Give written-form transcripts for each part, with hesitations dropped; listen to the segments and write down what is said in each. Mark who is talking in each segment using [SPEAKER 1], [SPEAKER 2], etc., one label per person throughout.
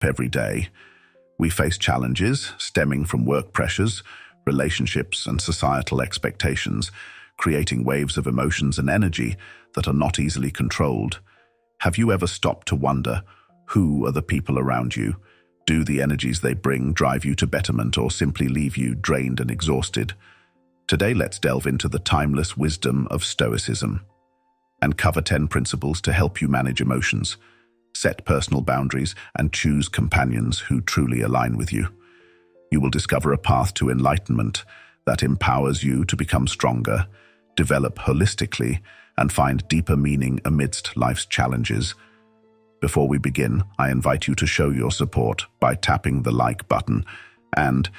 [SPEAKER 1] Every day, we face challenges stemming from work pressures, relationships, and societal expectations, creating waves of emotions and energy that are not easily controlled. Have you ever stopped to wonder, who are the people around you? Do the energies they bring drive you to betterment or simply leave you drained and exhausted? Today, let's delve into the timeless wisdom of Stoicism and cover 10 principles to help you manage emotions, set personal boundaries, and choose companions who truly align with you. You will discover a path to enlightenment that empowers you to become stronger, develop holistically, and find deeper meaning amidst life's challenges. Before we begin, I invite you to show your support by tapping the like button, and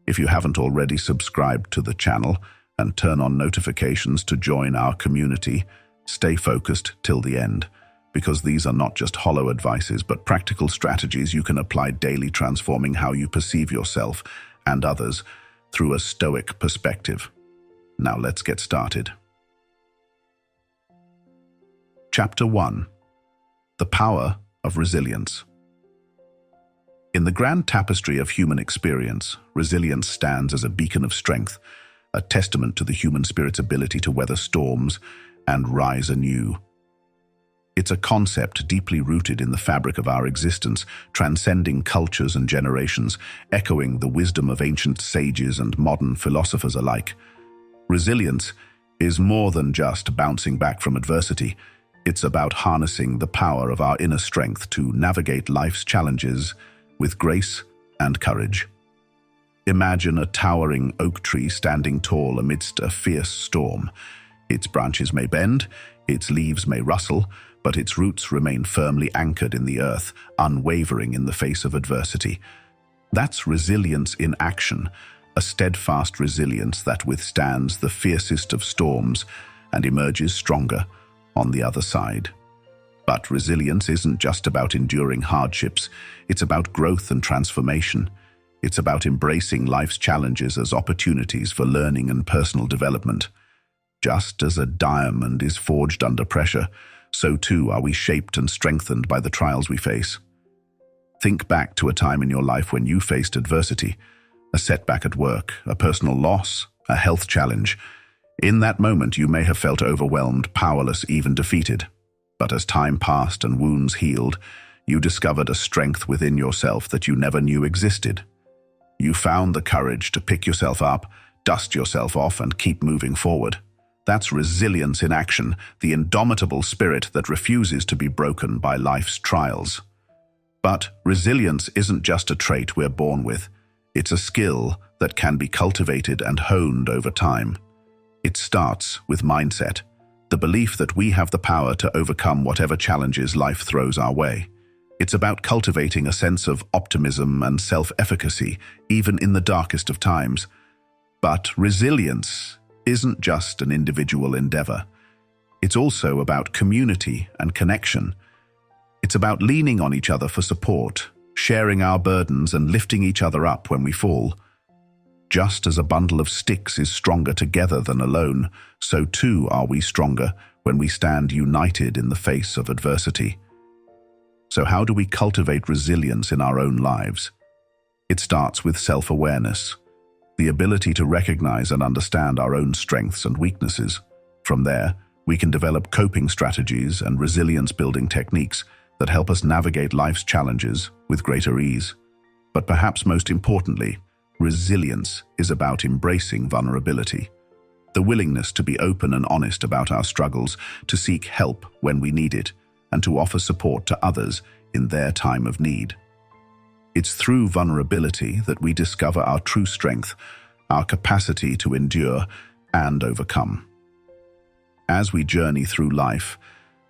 [SPEAKER 1] if you haven't already subscribed to the channel, and turn on notifications to join our community. Stay focused till the end, because these are not just hollow advices but practical strategies you can apply daily, transforming how you perceive yourself and others through a Stoic perspective. Now let's get started. Chapter 1. The Power of Resilience. In the grand tapestry of human experience, resilience stands as a beacon of strength, a testament to the human spirit's ability to weather storms and rise anew. It's a concept deeply rooted in the fabric of our existence, transcending cultures and generations, echoing the wisdom of ancient sages and modern philosophers alike. Resilience is more than just bouncing back from adversity. It's about harnessing the power of our inner strength to navigate life's challenges with grace and courage. Imagine a towering oak tree standing tall amidst a fierce storm. Its branches may bend, its leaves may rustle, but its roots remain firmly anchored in the earth, unwavering in the face of adversity. That's resilience in action, a steadfast resilience that withstands the fiercest of storms and emerges stronger on the other side. But resilience isn't just about enduring hardships, it's about growth and transformation. It's about embracing life's challenges as opportunities for learning and personal development. Just as a diamond is forged under pressure, so too are we shaped and strengthened by the trials we face. Think back to a time in your life when you faced adversity, a setback at work, a personal loss, a health challenge. In that moment, you may have felt overwhelmed, powerless, even defeated. But as time passed and wounds healed, you discovered a strength within yourself that you never knew existed. You found the courage to pick yourself up, dust yourself off, and keep moving forward. That's resilience in action, the indomitable spirit that refuses to be broken by life's trials. But resilience isn't just a trait we're born with. It's a skill that can be cultivated and honed over time. It starts with mindset, the belief that we have the power to overcome whatever challenges life throws our way. It's about cultivating a sense of optimism and self-efficacy, even in the darkest of times. But resilience isn't just an individual endeavor. It's also about community and connection. It's about leaning on each other for support, sharing our burdens and lifting each other up when we fall. Just as a bundle of sticks is stronger together than alone, so too are we stronger when we stand united in the face of adversity. So how do we cultivate resilience in our own lives? It starts with self-awareness, the ability to recognize and understand our own strengths and weaknesses. From there, we can develop coping strategies and resilience-building techniques that help us navigate life's challenges with greater ease. But perhaps most importantly, resilience is about embracing vulnerability, the willingness to be open and honest about our struggles, to seek help when we need it, and to offer support to others in their time of need. It's through vulnerability that we discover our true strength, our capacity to endure and overcome. As we journey through life,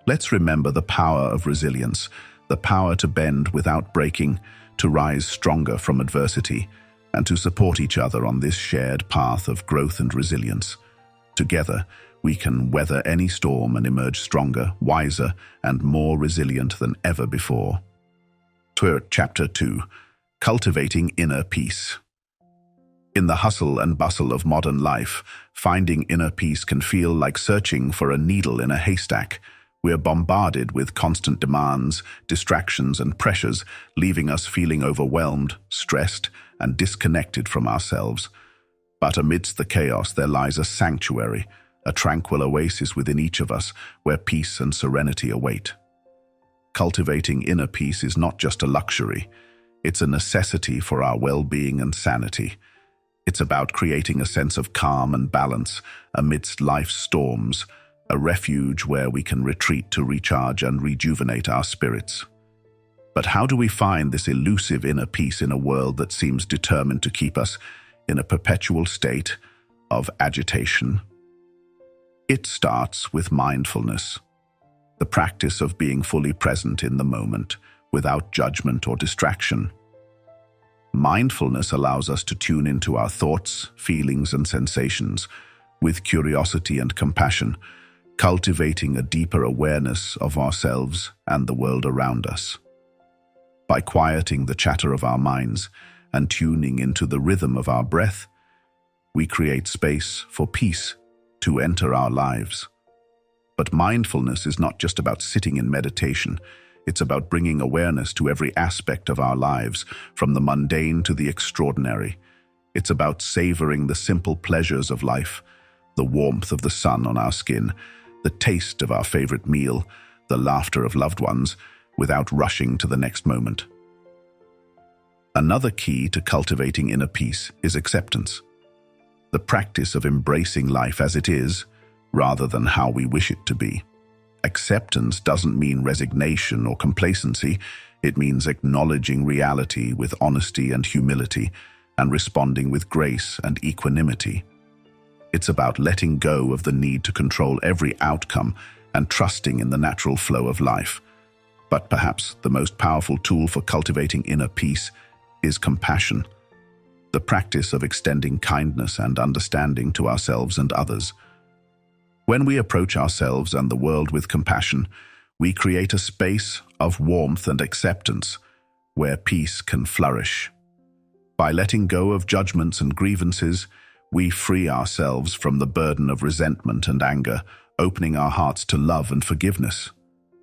[SPEAKER 1] let's remember the power of resilience, the power to bend without breaking, to rise stronger from adversity, and to support each other on this shared path of growth and resilience. Together, we can weather any storm and emerge stronger, wiser, and more resilient than ever before. Chapter 2. Cultivating Inner Peace. In the hustle and bustle of modern life, finding inner peace can feel like searching for a needle in a haystack. We're bombarded with constant demands, distractions, and pressures, leaving us feeling overwhelmed, stressed, and disconnected from ourselves. But amidst the chaos, there lies a sanctuary, a tranquil oasis within each of us, where peace and serenity await. Cultivating inner peace is not just a luxury, it's a necessity for our well-being and sanity. It's about creating a sense of calm and balance amidst life's storms, a refuge where we can retreat to recharge and rejuvenate our spirits. But how do we find this elusive inner peace in a world that seems determined to keep us in a perpetual state of agitation? It starts with mindfulness, the practice of being fully present in the moment, without judgment or distraction. Mindfulness allows us to tune into our thoughts, feelings, and sensations with curiosity and compassion, cultivating a deeper awareness of ourselves and the world around us. By quieting the chatter of our minds and tuning into the rhythm of our breath, we create space for peace to enter our lives. But mindfulness is not just about sitting in meditation. It's about bringing awareness to every aspect of our lives, from the mundane to the extraordinary. It's about savoring the simple pleasures of life, the warmth of the sun on our skin, the taste of our favorite meal, the laughter of loved ones, without rushing to the next moment. Another key to cultivating inner peace is acceptance, the practice of embracing life as it is, rather than how we wish it to be. Acceptance doesn't mean resignation or complacency. It means acknowledging reality with honesty and humility, and responding with grace and equanimity. It's about letting go of the need to control every outcome and trusting in the natural flow of life. But perhaps the most powerful tool for cultivating inner peace is compassion, the practice of extending kindness and understanding to ourselves and others. When we approach ourselves and the world with compassion, we create a space of warmth and acceptance where peace can flourish. By letting go of judgments and grievances, we free ourselves from the burden of resentment and anger, opening our hearts to love and forgiveness.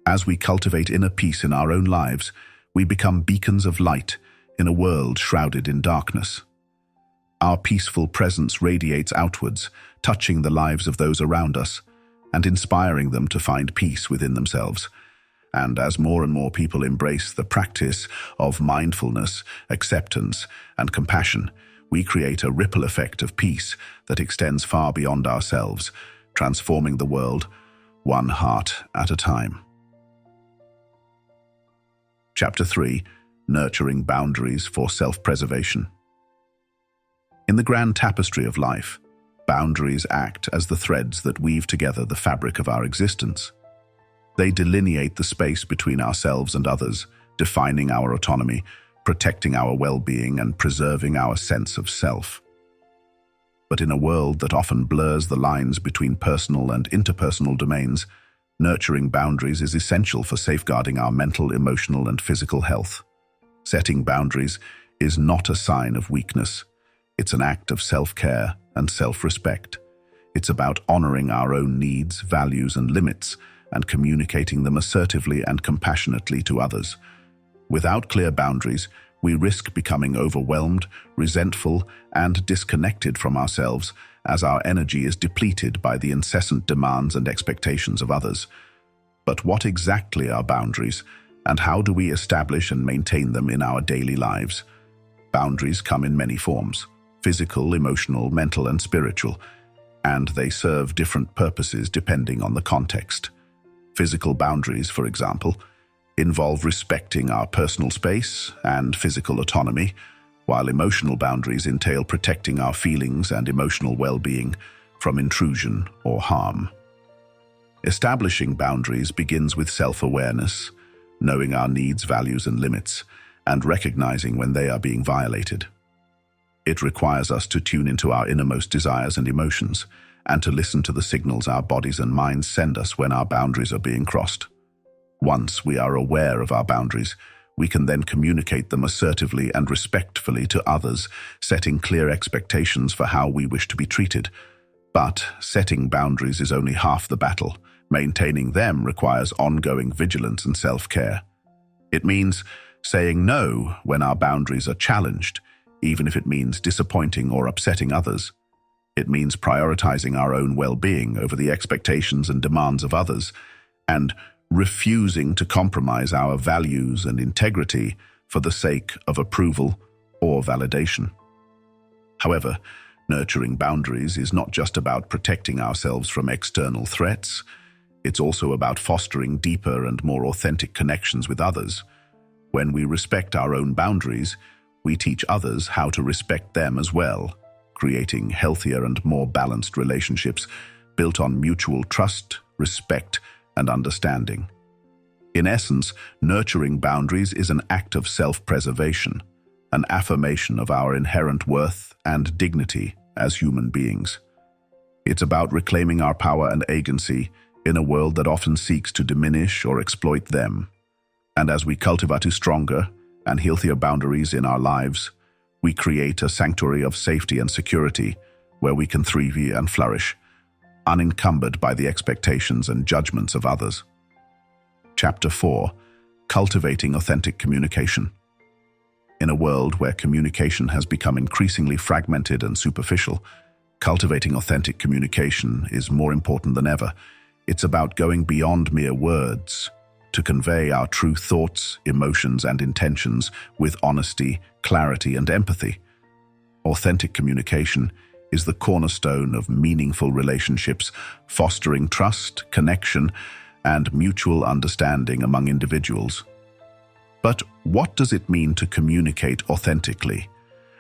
[SPEAKER 1] As we cultivate inner peace in our own lives, we become beacons of light in a world shrouded in darkness. Our peaceful presence radiates outwards, touching the lives of those around us and inspiring them to find peace within themselves. And as more and more people embrace the practice of mindfulness, acceptance, and compassion, we create a ripple effect of peace that extends far beyond ourselves, transforming the world one heart at a time. Chapter 3: Nurturing Boundaries for Self-Preservation. In the grand tapestry of life, boundaries act as the threads that weave together the fabric of our existence. They delineate the space between ourselves and others, defining our autonomy, protecting our well-being, and preserving our sense of self. But in a world that often blurs the lines between personal and interpersonal domains, nurturing boundaries is essential for safeguarding our mental, emotional, and physical health. Setting boundaries is not a sign of weakness. It's an act of self-care and self-respect. It's about honoring our own needs, values, and limits, and communicating them assertively and compassionately to others. Without clear boundaries, we risk becoming overwhelmed, resentful, and disconnected from ourselves as our energy is depleted by the incessant demands and expectations of others. But what exactly are boundaries, and how do we establish and maintain them in our daily lives? Boundaries come in many forms: physical, emotional, mental, and spiritual, and they serve different purposes depending on the context. Physical boundaries, for example, involve respecting our personal space and physical autonomy, while emotional boundaries entail protecting our feelings and emotional well-being from intrusion or harm. Establishing boundaries begins with self-awareness, knowing our needs, values, and limits, and recognizing when they are being violated. It requires us to tune into our innermost desires and emotions, and to listen to the signals our bodies and minds send us when our boundaries are being crossed. Once we are aware of our boundaries, we can then communicate them assertively and respectfully to others, setting clear expectations for how we wish to be treated. But setting boundaries is only half the battle. Maintaining them requires ongoing vigilance and self-care. It means saying no when our boundaries are challenged, even if it means disappointing or upsetting others. It means prioritizing our own well-being over the expectations and demands of others, and refusing to compromise our values and integrity for the sake of approval or validation. However, nurturing boundaries is not just about protecting ourselves from external threats. It's also about fostering deeper and more authentic connections with others. When we respect our own boundaries, we teach others how to respect them as well, creating healthier and more balanced relationships built on mutual trust, respect, and understanding. In essence, nurturing boundaries is an act of self-preservation, an affirmation of our inherent worth and dignity as human beings. It's about reclaiming our power and agency in a world that often seeks to diminish or exploit them. And as we cultivate stronger and healthier boundaries in our lives, we create a sanctuary of safety and security where we can thrive and flourish, unencumbered by the expectations and judgments of others. Chapter 4: Cultivating Authentic Communication. In a world where communication has become increasingly fragmented and superficial, cultivating authentic communication is more important than ever. It's about going beyond mere words to convey our true thoughts, emotions, and intentions with honesty, clarity, and empathy. Authentic communication is the cornerstone of meaningful relationships, fostering trust, connection, and mutual understanding among individuals. But what does it mean to communicate authentically?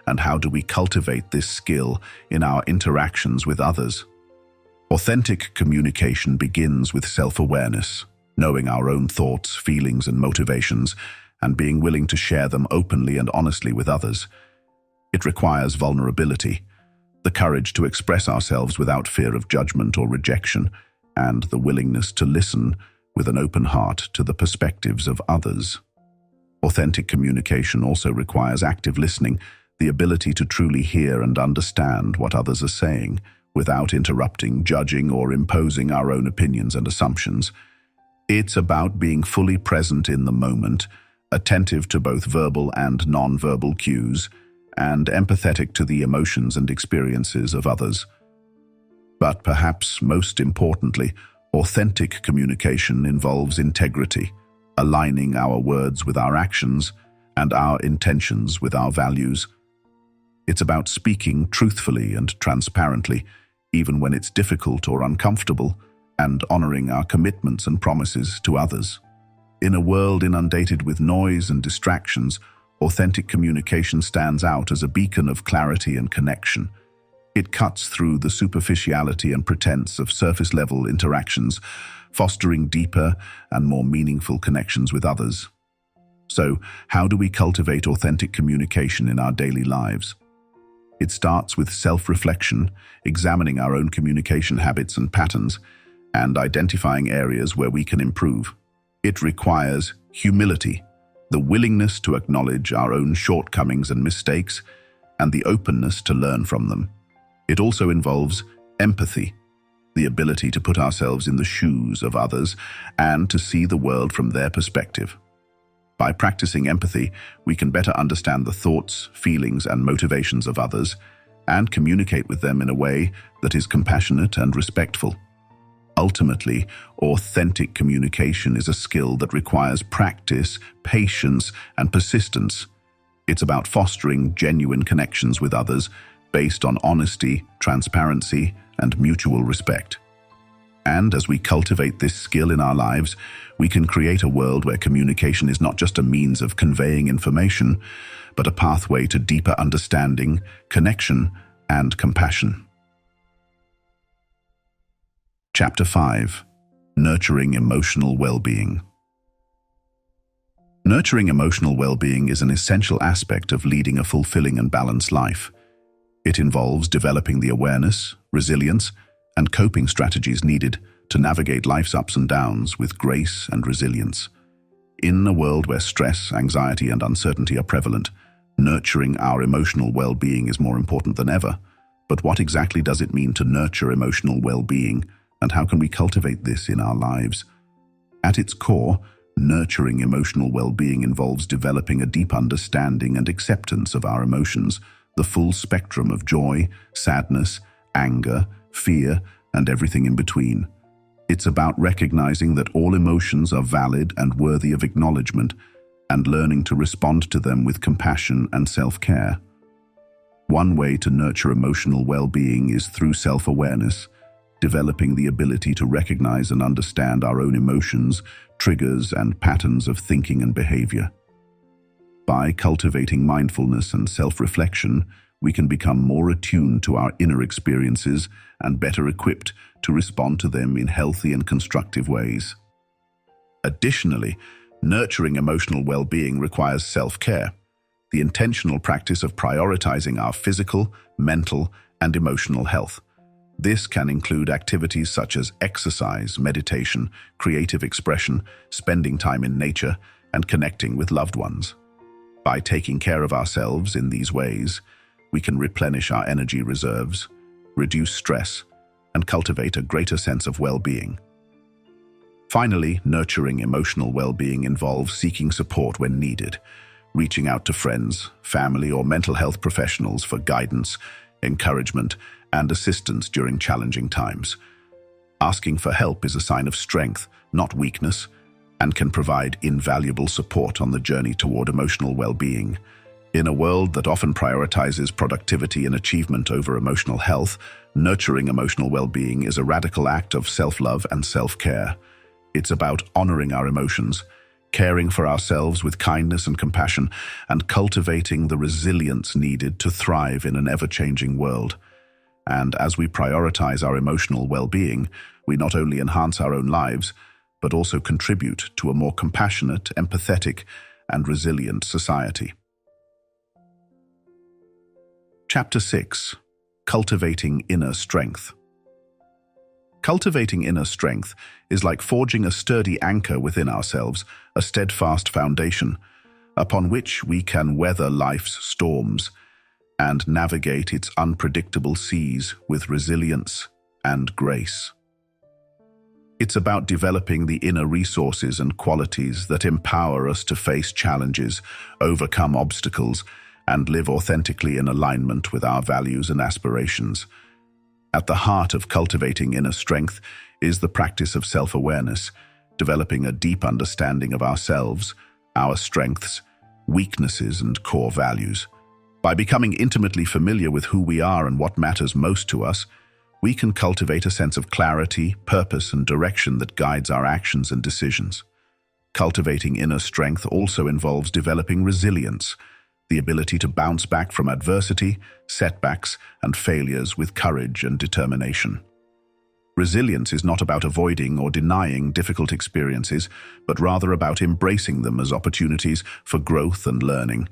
[SPEAKER 1] And how do we cultivate this skill in our interactions with others? Authentic communication begins with self-awareness, knowing our own thoughts, feelings, and motivations, and being willing to share them openly and honestly with others. It requires vulnerability, the courage to express ourselves without fear of judgment or rejection, and the willingness to listen with an open heart to the perspectives of others. Authentic communication also requires active listening, the ability to truly hear and understand what others are saying, without interrupting, judging, or imposing our own opinions and assumptions. It's about being fully present in the moment, attentive to both verbal and non-verbal cues, and empathetic to the emotions and experiences of others. But perhaps most importantly, authentic communication involves integrity, aligning our words with our actions and our intentions with our values. It's about speaking truthfully and transparently, even when it's difficult or uncomfortable, and honoring our commitments and promises to others. In a world inundated with noise and distractions, authentic communication stands out as a beacon of clarity and connection. It cuts through the superficiality and pretense of surface-level interactions, fostering deeper and more meaningful connections with others. So, how do we cultivate authentic communication in our daily lives? It starts with self-reflection, examining our own communication habits and patterns, and identifying areas where we can improve. It requires humility, the willingness to acknowledge our own shortcomings and mistakes, and the openness to learn from them. It also involves empathy, the ability to put ourselves in the shoes of others and to see the world from their perspective. By practicing empathy, we can better understand the thoughts, feelings, and motivations of others and communicate with them in a way that is compassionate and respectful. Ultimately, authentic communication is a skill that requires practice, patience, and persistence. It's about fostering genuine connections with others based on honesty, transparency, and mutual respect. And as we cultivate this skill in our lives, we can create a world where communication is not just a means of conveying information, but a pathway to deeper understanding, connection, and compassion. Chapter 5: Nurturing Emotional Well-Being. Nurturing emotional well-being is an essential aspect of leading a fulfilling and balanced life. It involves developing the awareness, resilience, and coping strategies needed to navigate life's ups and downs with grace and resilience. In a world where stress, anxiety, and uncertainty are prevalent, nurturing our emotional well-being is more important than ever. But what exactly does it mean to nurture emotional well-being, And how can we cultivate this in our lives? At its core, nurturing emotional well-being involves developing a deep understanding and acceptance of our emotions, the full spectrum of joy, sadness, anger, fear, and everything in between. It's about recognizing that all emotions are valid and worthy of acknowledgement, and learning to respond to them with compassion and self-care. One way to nurture emotional well-being is through self-awareness, developing the ability to recognize and understand our own emotions, triggers, and patterns of thinking and behavior. By cultivating mindfulness and self-reflection, we can become more attuned to our inner experiences and better equipped to respond to them in healthy and constructive ways. Additionally, nurturing emotional well-being requires self-care, the intentional practice of prioritizing our physical, mental, and emotional health. This can include activities such as exercise, meditation, creative expression, spending time in nature, and connecting with loved ones. By taking care of ourselves in these ways, we can replenish our energy reserves, reduce stress, and cultivate a greater sense of well-being. Finally, nurturing emotional well-being involves seeking support when needed, reaching out to friends, family, or mental health professionals for guidance, encouragement, and assistance during challenging times. Asking for help is a sign of strength, not weakness, and can provide invaluable support on the journey toward emotional well-being. In a world that often prioritizes productivity and achievement over emotional health, nurturing emotional well-being is a radical act of self-love and self-care. It's about honoring our emotions, caring for ourselves with kindness and compassion, and cultivating the resilience needed to thrive in an ever-changing world. And as we prioritize our emotional well-being, we not only enhance our own lives, but also contribute to a more compassionate, empathetic, and resilient society. Chapter 6. Cultivating Inner Strength. Cultivating inner strength is like forging a sturdy anchor within ourselves, a steadfast foundation, upon which we can weather life's storms and navigate its unpredictable seas with resilience and grace. It's about developing the inner resources and qualities that empower us to face challenges, overcome obstacles, and live authentically in alignment with our values and aspirations. At the heart of cultivating inner strength is the practice of self-awareness, developing a deep understanding of ourselves, our strengths, weaknesses, and core values. By becoming intimately familiar with who we are and what matters most to us, we can cultivate a sense of clarity, purpose, and direction that guides our actions and decisions. Cultivating inner strength also involves developing resilience, the ability to bounce back from adversity, setbacks, and failures with courage and determination. Resilience is not about avoiding or denying difficult experiences, but rather about embracing them as opportunities for growth and learning.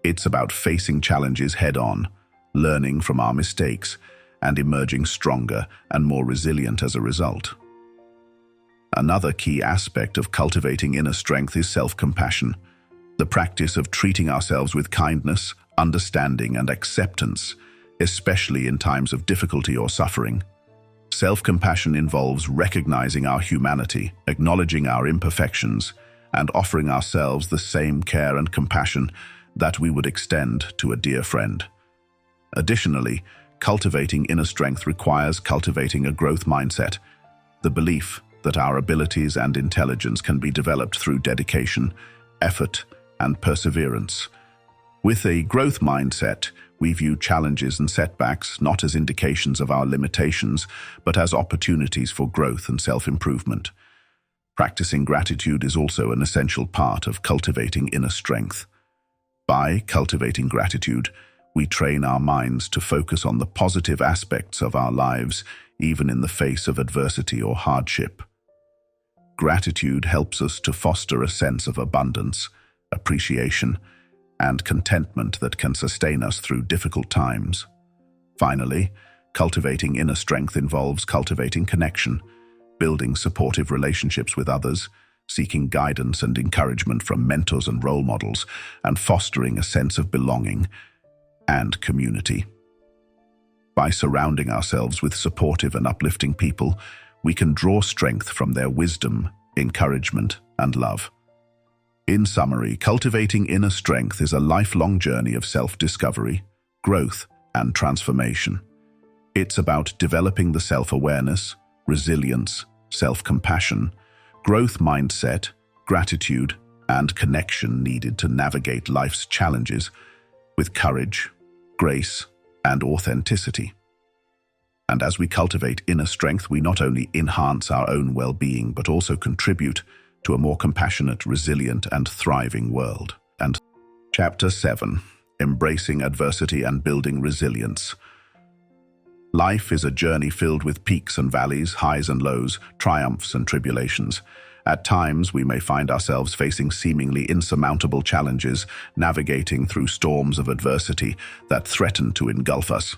[SPEAKER 1] It's about facing challenges head-on, learning from our mistakes, and emerging stronger and more resilient as a result. Another key aspect of cultivating inner strength is self-compassion, the practice of treating ourselves with kindness, understanding, and acceptance, especially in times of difficulty or suffering. Self-compassion involves recognizing our humanity, acknowledging our imperfections, and offering ourselves the same care and compassion that we would extend to a dear friend. Additionally, cultivating inner strength requires cultivating a growth mindset, the belief that our abilities and intelligence can be developed through dedication, effort, and perseverance. With a growth mindset, we view challenges and setbacks not as indications of our limitations, but as opportunities for growth and self-improvement. Practicing gratitude is also an essential part of cultivating inner strength. By cultivating gratitude, we train our minds to focus on the positive aspects of our lives, even in the face of adversity or hardship. Gratitude helps us to foster a sense of abundance, appreciation, and contentment that can sustain us through difficult times. Finally, cultivating inner strength involves cultivating connection, building supportive relationships with others, seeking guidance and encouragement from mentors and role models, and fostering a sense of belonging and community. By surrounding ourselves with supportive and uplifting people, we can draw strength from their wisdom, encouragement, and love. In summary, cultivating inner strength is a lifelong journey of self-discovery, growth, and transformation. It's about developing the self-awareness, resilience, self-compassion, growth mindset, gratitude, and connection needed to navigate life's challenges with courage, grace, and authenticity. And as we cultivate inner strength, we not only enhance our own well-being, but also contribute to a more compassionate, resilient, and thriving world. And Chapter 7, Embracing Adversity and Building Resilience. Life is a journey filled with peaks and valleys, highs and lows, triumphs and tribulations. At times, we may find ourselves facing seemingly insurmountable challenges, navigating through storms of adversity that threaten to engulf us.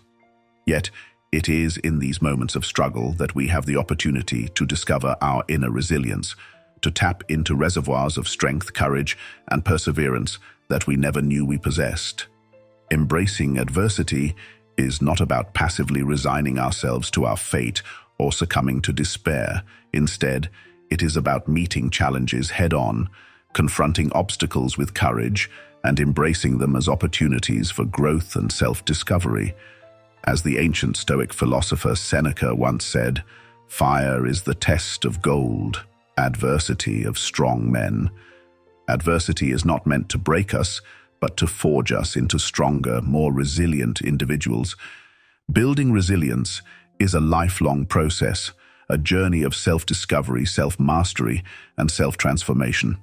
[SPEAKER 1] Yet, it is in these moments of struggle that we have the opportunity to discover our inner resilience, to tap into reservoirs of strength, courage, and perseverance that we never knew we possessed. Embracing adversity is not about passively resigning ourselves to our fate or succumbing to despair. Instead, it is about meeting challenges head-on, confronting obstacles with courage, and embracing them as opportunities for growth and self-discovery. As the ancient Stoic philosopher Seneca once said, "Fire is the test of gold, adversity of strong men." Adversity is not meant to break us, but to forge us into stronger, more resilient individuals. Building resilience is a lifelong process, a journey of self-discovery, self-mastery, and self-transformation.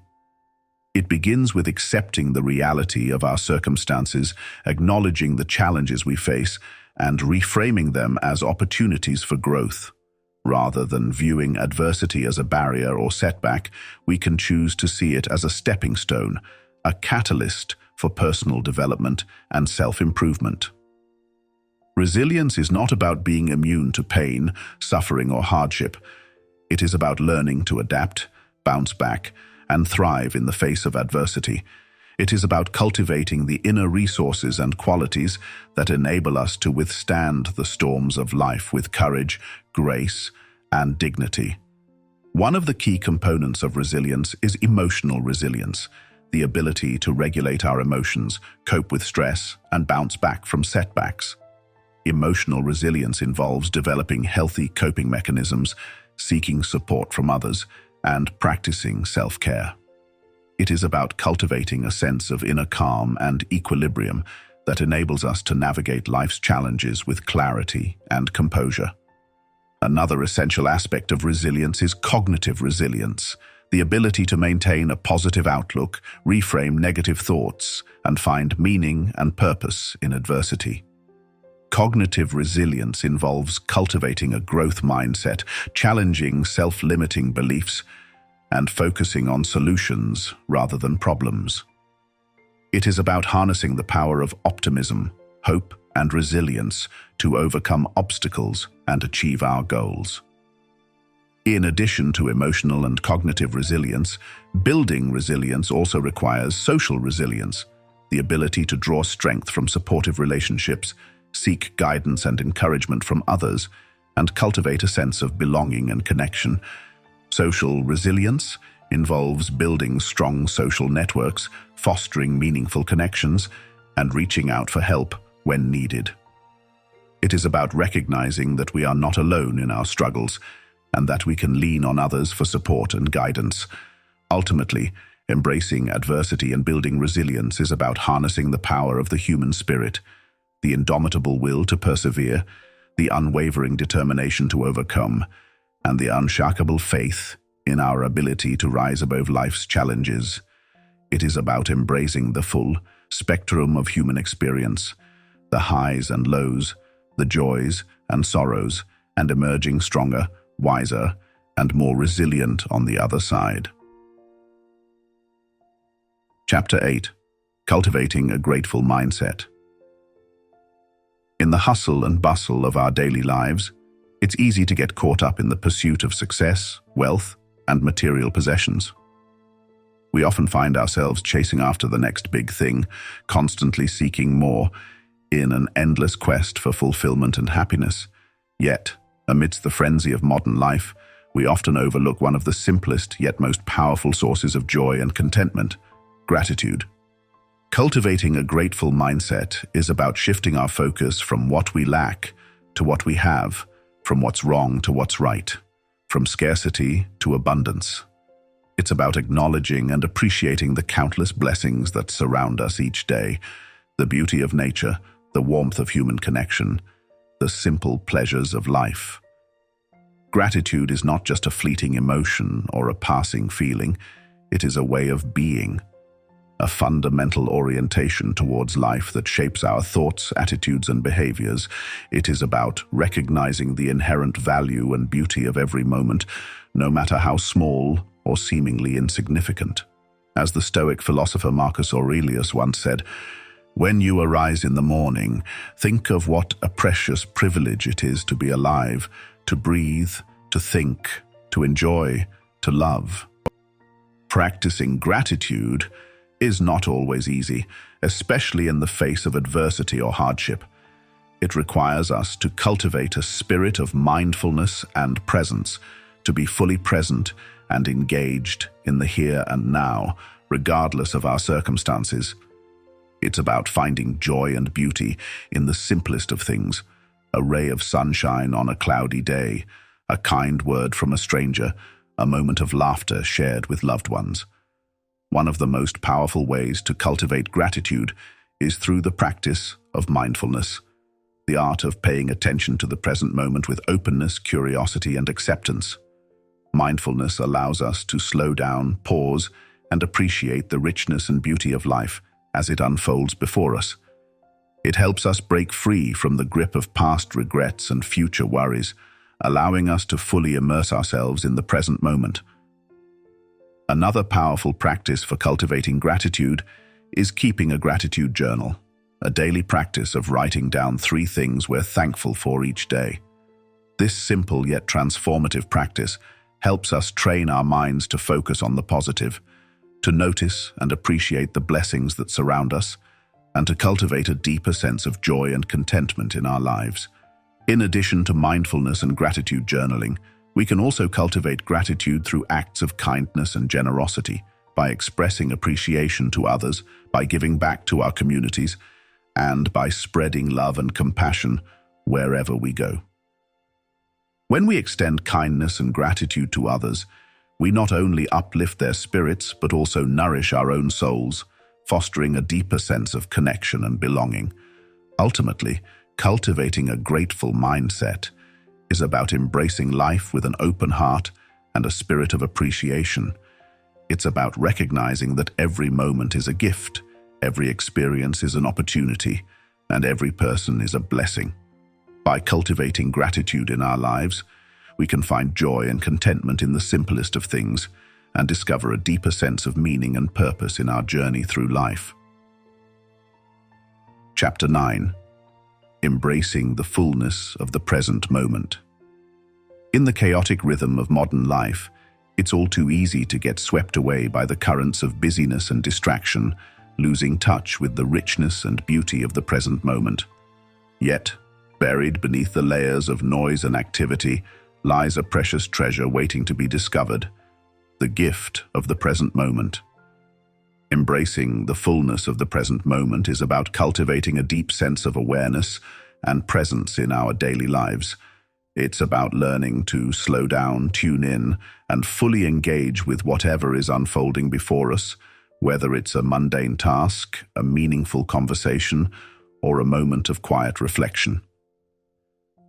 [SPEAKER 1] It begins with accepting the reality of our circumstances, acknowledging the challenges we face, and reframing them as opportunities for growth. Rather than viewing adversity as a barrier or setback, we can choose to see it as a stepping stone, a catalyst for personal development and self-improvement. Resilience is not about being immune to pain, suffering, or hardship. It is about learning to adapt, bounce back, and thrive in the face of adversity. It is about cultivating the inner resources and qualities that enable us to withstand the storms of life with courage, grace, and dignity. One of the key components of resilience is emotional resilience, the ability to regulate our emotions, cope with stress, and bounce back from setbacks. Emotional resilience involves developing healthy coping mechanisms, seeking support from others, and practicing self-care. It is about cultivating a sense of inner calm and equilibrium that enables us to navigate life's challenges with clarity and composure. Another essential aspect of resilience is cognitive resilience, the ability to maintain a positive outlook, reframe negative thoughts, and find meaning and purpose in adversity. Cognitive resilience involves cultivating a growth mindset, challenging self-limiting beliefs, and focusing on solutions rather than problems. It is about harnessing the power of optimism, hope, and resilience to overcome obstacles and achieve our goals. In addition to emotional and cognitive resilience, building resilience also requires social resilience, the ability to draw strength from supportive relationships, seek guidance and encouragement from others, and cultivate a sense of belonging and connection. Social resilience involves building strong social networks, fostering meaningful connections, and reaching out for help when needed. It is about recognizing that we are not alone in our struggles, and that we can lean on others for support and guidance. Ultimately, embracing adversity and building resilience is about harnessing the power of the human spirit, the indomitable will to persevere, the unwavering determination to overcome, and the unshakable faith in our ability to rise above life's challenges. It is about embracing the full spectrum of human experience, the highs and lows, the joys and sorrows, and emerging stronger, wiser, and more resilient on the other side. Chapter 8. Cultivating a Grateful Mindset. In the hustle and bustle of our daily lives, it's easy to get caught up in the pursuit of success, wealth, and material possessions. We often find ourselves chasing after the next big thing, constantly seeking more, in an endless quest for fulfillment and happiness. Yet, amidst the frenzy of modern life, we often overlook one of the simplest yet most powerful sources of joy and contentment: gratitude. Cultivating a grateful mindset is about shifting our focus from what we lack to what we have, from what's wrong to what's right, from scarcity to abundance. It's about acknowledging and appreciating the countless blessings that surround us each day, the beauty of nature, the warmth of human connection, the simple pleasures of life. Gratitude is not just a fleeting emotion or a passing feeling, it is a way of being, a fundamental orientation towards life that shapes our thoughts, attitudes, and behaviors. It is about recognizing the inherent value and beauty of every moment, no matter how small or seemingly insignificant. As the Stoic philosopher Marcus Aurelius once said, "When you arise in the morning, think of what a precious privilege it is to be alive, to breathe, to think, to enjoy, to love." Practicing gratitude is not always easy, especially in the face of adversity or hardship. It requires us to cultivate a spirit of mindfulness and presence, to be fully present and engaged in the here and now, regardless of our circumstances. It's about finding joy and beauty in the simplest of things: a ray of sunshine on a cloudy day, a kind word from a stranger, a moment of laughter shared with loved ones. One of the most powerful ways to cultivate gratitude is through the practice of mindfulness, the art of paying attention to the present moment with openness, curiosity, and acceptance. Mindfulness allows us to slow down, pause, and appreciate the richness and beauty of life as it unfolds before us. It helps us break free from the grip of past regrets and future worries, allowing us to fully immerse ourselves in the present moment. Another powerful practice for cultivating gratitude is keeping a gratitude journal, a daily practice of writing down 3 things we're thankful for each day. This simple yet transformative practice helps us train our minds to focus on the positive, to notice and appreciate the blessings that surround us, and to cultivate a deeper sense of joy and contentment in our lives. In addition to mindfulness and gratitude journaling, we can also cultivate gratitude through acts of kindness and generosity, by expressing appreciation to others, by giving back to our communities, and by spreading love and compassion wherever we go. When we extend kindness and gratitude to others, we not only uplift their spirits but also nourish our own souls, fostering a deeper sense of connection and belonging. Ultimately, cultivating a grateful mindset is about embracing life with an open heart and a spirit of appreciation. It's about recognizing that every moment is a gift, every experience is an opportunity, and every person is a blessing. By cultivating gratitude in our lives, we can find joy and contentment in the simplest of things and discover a deeper sense of meaning and purpose in our journey through life. Chapter 9. Embracing the fullness of the present moment. In the chaotic rhythm of modern life, it's all too easy to get swept away by the currents of busyness and distraction, losing touch with the richness and beauty of the present moment. Yet, buried beneath the layers of noise and activity, lies a precious treasure waiting to be discovered: the gift of the present moment. Embracing the fullness of the present moment is about cultivating a deep sense of awareness and presence in our daily lives. It's about learning to slow down, tune in, and fully engage with whatever is unfolding before us, whether it's a mundane task, a meaningful conversation, or a moment of quiet reflection.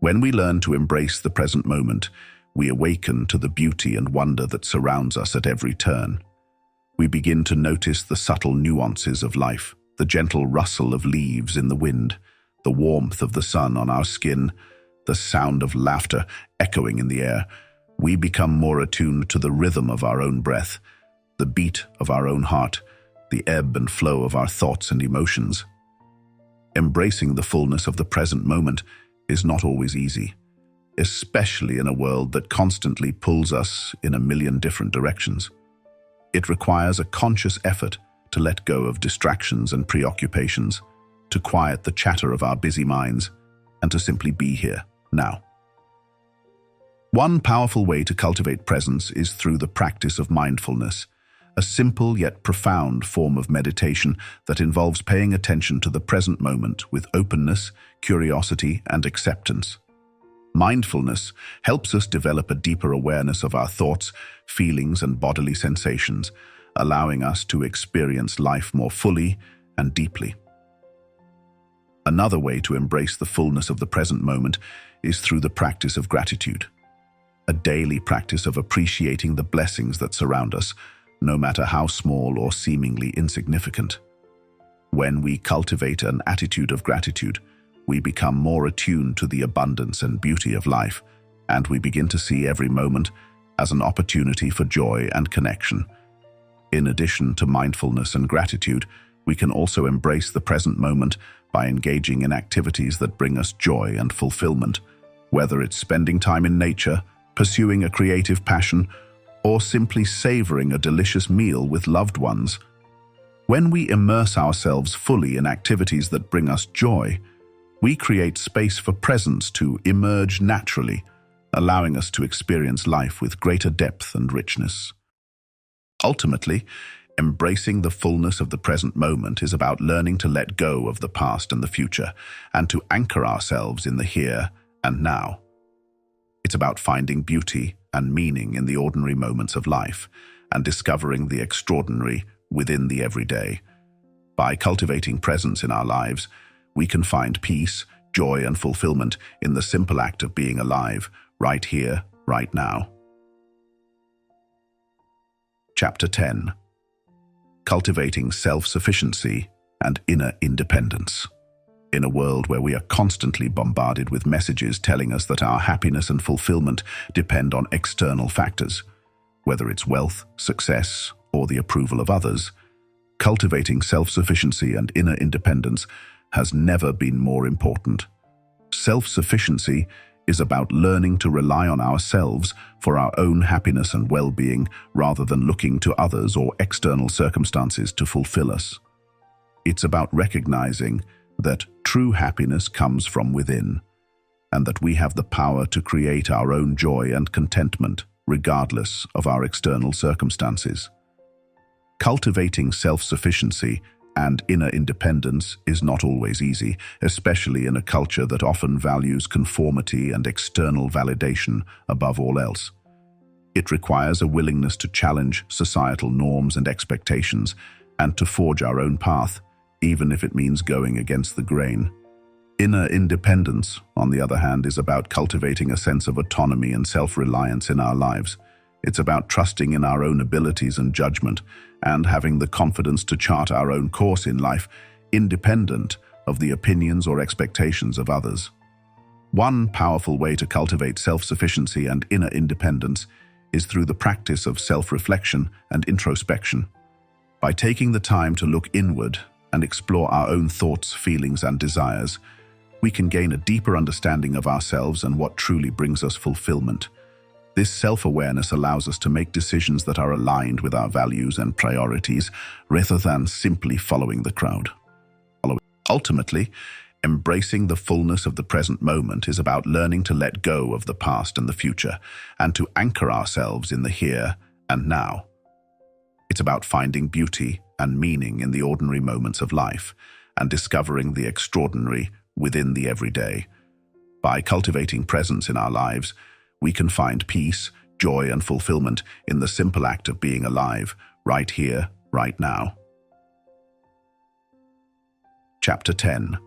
[SPEAKER 1] When we learn to embrace the present moment, we awaken to the beauty and wonder that surrounds us at every turn. We begin to notice the subtle nuances of life, the gentle rustle of leaves in the wind, the warmth of the sun on our skin, the sound of laughter echoing in the air. We become more attuned to the rhythm of our own breath, the beat of our own heart, the ebb and flow of our thoughts and emotions. Embracing the fullness of the present moment is not always easy, especially in a world that constantly pulls us in a million different directions. It requires a conscious effort to let go of distractions and preoccupations, to quiet the chatter of our busy minds, and to simply be here, now. One powerful way to cultivate presence is through the practice of mindfulness, a simple yet profound form of meditation that involves paying attention to the present moment with openness, curiosity, and acceptance. Mindfulness helps us develop a deeper awareness of our thoughts, feelings, and bodily sensations, allowing us to experience life more fully and deeply. Another way to embrace the fullness of the present moment is through the practice of gratitude, a daily practice of appreciating the blessings that surround us, no matter how small or seemingly insignificant. When we cultivate an attitude of gratitude, we become more attuned to the abundance and beauty of life, and we begin to see every moment as an opportunity for joy and connection. In addition to mindfulness and gratitude, we can also embrace the present moment by engaging in activities that bring us joy and fulfillment, whether it's spending time in nature, pursuing a creative passion, or simply savoring a delicious meal with loved ones. When we immerse ourselves fully in activities that bring us joy, we create space for presence to emerge naturally, allowing us to experience life with greater depth and richness. Ultimately, embracing the fullness of the present moment is about learning to let go of the past and the future, and to anchor ourselves in the here and now. It's about finding beauty and meaning in the ordinary moments of life, and discovering the extraordinary within the everyday. By cultivating presence in our lives, we can find peace, joy, and fulfillment in the simple act of being alive, right here, right now. Chapter 10. Cultivating self-sufficiency and inner independence. In a world where we are constantly bombarded with messages telling us that our happiness and fulfillment depend on external factors, whether it's wealth, success, or the approval of others, cultivating self-sufficiency and inner independence has never been more important. Self-sufficiency is about learning to rely on ourselves for our own happiness and well-being rather than looking to others or external circumstances to fulfill us. It's about recognizing that true happiness comes from within, and that we have the power to create our own joy and contentment regardless of our external circumstances. Cultivating self-sufficiency and inner independence is not always easy, especially in a culture that often values conformity and external validation above all else. It requires a willingness to challenge societal norms and expectations, and to forge our own path, even if it means going against the grain. Inner independence, on the other hand, is about cultivating a sense of autonomy and self-reliance in our lives. It's about trusting in our own abilities and judgment, and having the confidence to chart our own course in life, independent of the opinions or expectations of others. One powerful way to cultivate self-sufficiency and inner independence is through the practice of self-reflection and introspection. By taking the time to look inward and explore our own thoughts, feelings, and desires, we can gain a deeper understanding of ourselves and what truly brings us fulfillment. This self-awareness allows us to make decisions that are aligned with our values and priorities, rather than simply following the crowd. Ultimately, embracing the fullness of the present moment is about learning to let go of the past and the future, and to anchor ourselves in the here and now. It's about finding beauty and meaning in the ordinary moments of life, and discovering the extraordinary within the everyday. By cultivating presence in our lives, we can find peace, joy, and fulfillment in the simple act of being alive, right here, right now. Chapter 10.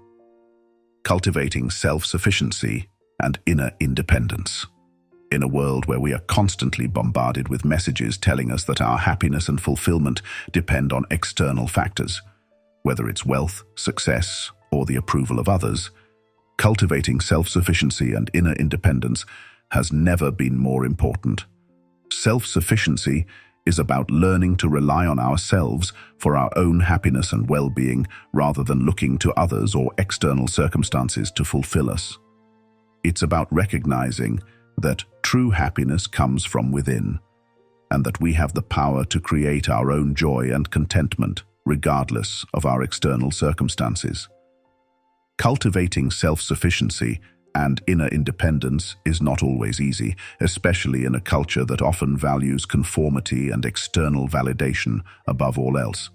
[SPEAKER 1] Cultivating self-sufficiency and inner independence. In a world where we are constantly bombarded with messages telling us that our happiness and fulfillment depend on external factors, whether it's wealth, success, or the approval of others, cultivating self-sufficiency and inner independence has never been more important. Self-sufficiency is about learning to rely on ourselves for our own happiness and well-being rather than looking to others or external circumstances to fulfill us. It's about recognizing that true happiness comes from within, and that we have the power to create our own joy and contentment regardless of our external circumstances. Cultivating self-sufficiency and inner independence is not always easy, especially in a culture that often values conformity and external validation above all else.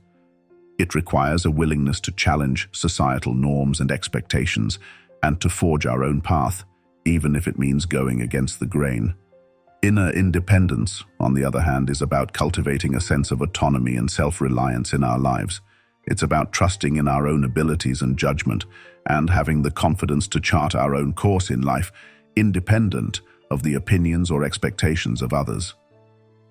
[SPEAKER 1] It requires a willingness to challenge societal norms and expectations and to forge our own path, even if it means going against the grain. Inner independence, on the other hand, is about cultivating a sense of autonomy and self-reliance in our lives. It's about trusting in our own abilities and judgment and having the confidence to chart our own course in life, independent of the opinions or expectations of others.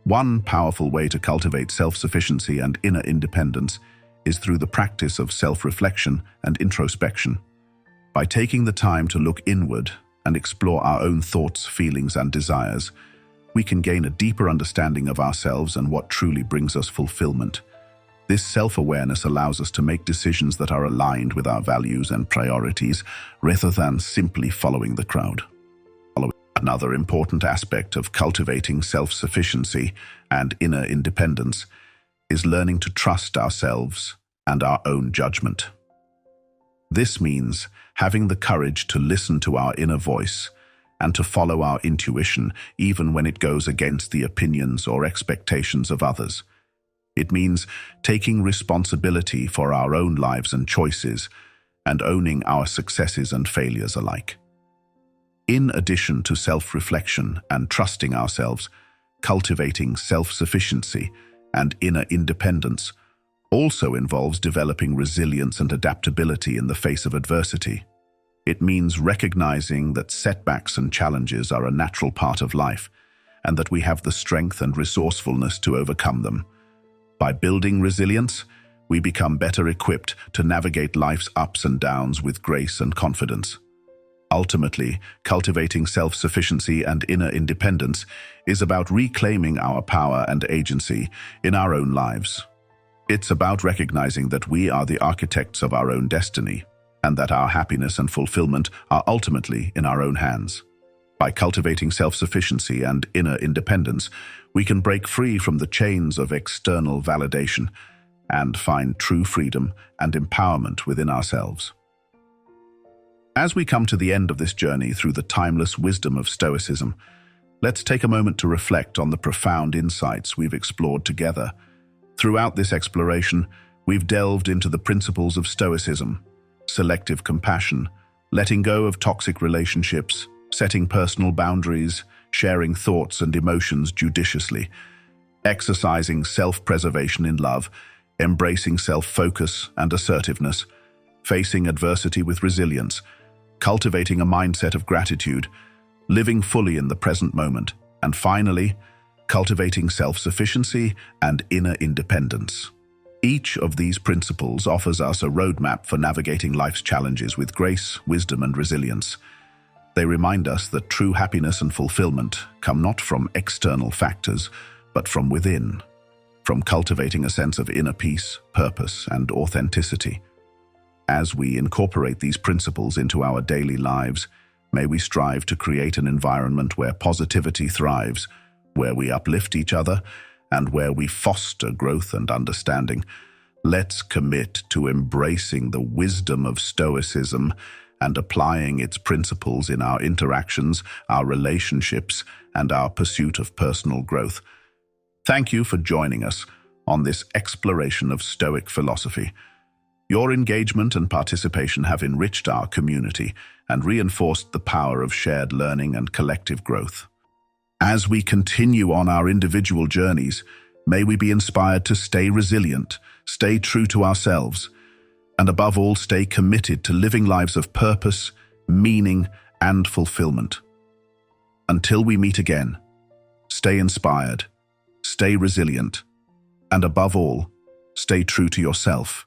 [SPEAKER 1] One powerful way to cultivate self-sufficiency and inner independence is through the practice of self-reflection and introspection. By taking the time to look inward and explore our own thoughts, feelings, and desires, we can gain a deeper understanding of ourselves and what truly brings us fulfillment. This self-awareness allows us to make decisions that are aligned with our values and priorities, rather than simply following the crowd. Another important aspect of cultivating self-sufficiency and inner independence is learning to trust ourselves and our own judgment. This means having the courage to listen to our inner voice and to follow our intuition even when it goes against the opinions or expectations of others. It means taking responsibility for our own lives and choices and owning our successes and failures alike. In addition to self-reflection and trusting ourselves, cultivating self-sufficiency and inner independence also involves developing resilience and adaptability in the face of adversity. It means recognizing that setbacks and challenges are a natural part of life and that we have the strength and resourcefulness to overcome them. By building resilience, we become better equipped to navigate life's ups and downs with grace and confidence. Ultimately, cultivating self-sufficiency and inner independence is about reclaiming our power and agency in our own lives. It's about recognizing that we are the architects of our own destiny and that our happiness and fulfillment are ultimately in our own hands. By cultivating self-sufficiency and inner independence, we can break free from the chains of external validation and find true freedom and empowerment within ourselves. As we come to the end of this journey through the timeless wisdom of Stoicism, let's take a moment to reflect on the profound insights we've explored together. Throughout this exploration, we've delved into the principles of Stoicism: selective compassion, letting go of toxic relationships, setting personal boundaries, sharing thoughts and emotions judiciously, exercising self-preservation in love, embracing self-focus and assertiveness, facing adversity with resilience, cultivating a mindset of gratitude, living fully in the present moment, and finally, cultivating self-sufficiency and inner independence. Each of these principles offers us a roadmap for navigating life's challenges with grace, wisdom, and resilience. They remind us that true happiness and fulfillment come not from external factors, but from within, from cultivating a sense of inner peace, purpose, and authenticity. As we incorporate these principles into our daily lives, may we strive to create an environment where positivity thrives, where we uplift each other, and where we foster growth and understanding. Let's commit to embracing the wisdom of Stoicism and applying its principles in our interactions, our relationships, and our pursuit of personal growth. Thank you for joining us on this exploration of Stoic philosophy. Your engagement and participation have enriched our community and reinforced the power of shared learning and collective growth. As we continue on our individual journeys, may we be inspired to stay resilient, stay true to ourselves, and above all, stay committed to living lives of purpose, meaning, and fulfillment. Until we meet again, stay inspired, stay resilient, and above all, stay true to yourself.